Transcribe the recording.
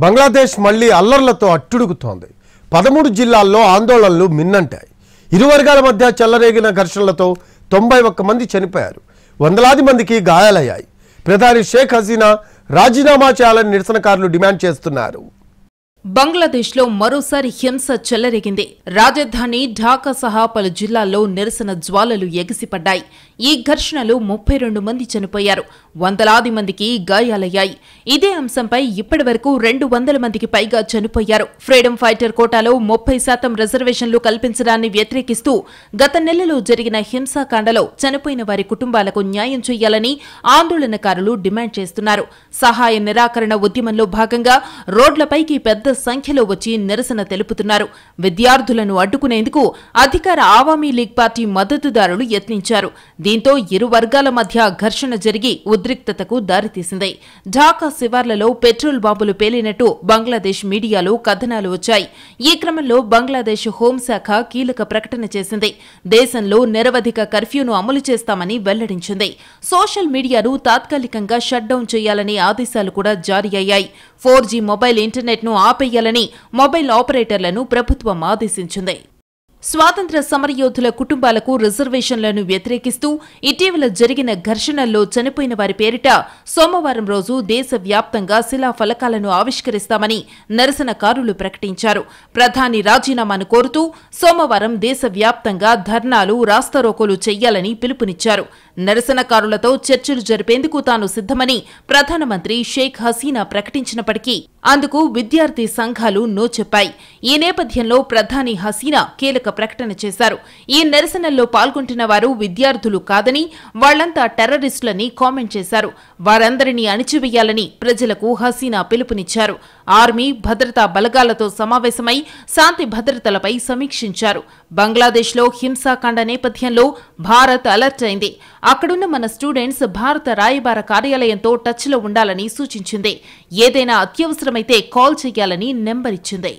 బంగ్లాదేశ్ మళ్లీ అల్లర్లతో అట్టుడుగుతోంది. 13 జిల్లాల్లో ఆందోళనలు మిన్నంటాయి. ఇరు వర్గాల మధ్య చెలరేగిన ఘర్షణలతో 91 మంది చనిపోయారు. వందలాది మందికి గాయాలయ్యాయి. ప్రధాని షేక్ హసీనా రాజీనామా చేయాలని నిరసనకారులు డిమాండ్ చేస్తున్నారు. బంగ్లాదేశ్లో మరోసారి హింస చెలరేగింది. రాజధాని ఢాకా సహా పలు జిల్లాల్లో నిరసన జ్వాలలు ఎగిసిపడ్డాయి. ఈ ఘర్షణలో 32 మంది చనిపోయారు. వందలాది మందికి గాయాలయ్యాయి. ఇదే అంశంపై ఇప్పటివరకు 200 మందికి పైగా చనిపోయారు. ఫ్రీడమ్ ఫైటర్ కోటాలో 30% రిజర్వేషన్లు కల్పించడాన్ని వ్యతిరేకిస్తూ గత నెలలో జరిగిన హింసాకాండలో చనిపోయిన వారి కుటుంబాలకు న్యాయం చేయాలని ఆందోళనకారులు డిమాండ్ చేస్తున్నారు. సహాయ నిరాకరణ ఉద్యమంలో భాగంగా రోడ్లపైకి పెద్ద సంఖ్యలో వచ్చి నిరసన తెలుపుతున్నారు. విద్యార్థులను అడ్డుకునేందుకు అధికార ఆవామీ లీగ్ పార్టీ మద్దతుదారులు యత్నించారు. దీంతో ఇరు వర్గాల మధ్య ఘర్షణ జరిగి ఉద్రిక్తతకు దారితీసింది. ఢాకా శివార్లలో పెట్రోల్ బాంబులు పేలినట్టు బంగ్లాదేశ్ మీడియాలో కథనాలు వచ్చాయి. ఈ క్రమంలో బంగ్లాదేశ్ హోంశాఖ కీలక ప్రకటన చేసింది. దేశంలో నిరవధిక కర్ఫ్యూను అమలు చేస్తామని వెల్లడించింది. సోషల్ మీడియాను తాత్కాలికంగా షట్డౌన్ చేయాలనే ఆదేశాలు కూడా జారీ అయ్యాయి. 4G మొబైల్ ఇంటర్నెట్ను ఆపేయాలని మొబైల్ ఆపరేటర్లను ప్రభుత్వం ఆదేశించింది. స్వాతంత్ర్య సమరయోధుల కుటుంబాలకు రిజర్వేషన్లను వ్యతిరేకిస్తూ ఇటీవల జరిగిన ఘర్షణల్లో చనిపోయిన వారి పేరిట సోమవారం రోజు దేశవ్యాప్తంగా శిలాఫలకాలను ఆవిష్కరిస్తామని నిరసనకారులు ప్రకటించారు. ప్రధాని రాజీనామాను కోరుతూ సోమవారం దేశవ్యాప్తంగా ధర్నాలు, రాస్తారోకోలు చెయ్యాలని పిలుపునిచ్చారు. నిరసనకారులతో చర్చలు జరిపేందుకు తాను సిద్ధమని ప్రధానమంత్రి షేక్ హసీనా ప్రకటించినప్పటికీ అందుకు విద్యార్థి సంఘాలు నో చెప్పాయి. ఈ నేపథ్యంలో ప్రధాని హసీనా కీలక ప్రకటన చేశారు. ఈ నిరసనల్లో పాల్గొంటున్న వారు విద్యార్థులు కాదని, వాళ్లంతా టెర్రరిస్టులని కామెంట్ చేశారు. వారందరినీ అణిచివేయాలని ప్రజలకు హసీనా పిలుపునిచ్చారు. ఆర్మీ, భద్రతా బలగాలతో సమావేశమై శాంతి భద్రతలపై సమీక్షించారు. బంగ్లాదేశ్లో హింసాకాండ నేపథ్యంలో భారత్ అలర్ట్ అయింది. అక్కడున్న మన స్టూడెంట్స్ భారత రాయబార కార్యాలయంతో టచ్లో ఉండాలని సూచించింది. ఏదైనా అత్యవసరమైతే కాల్ చేయాలని నెంబర్ ఇచ్చింది.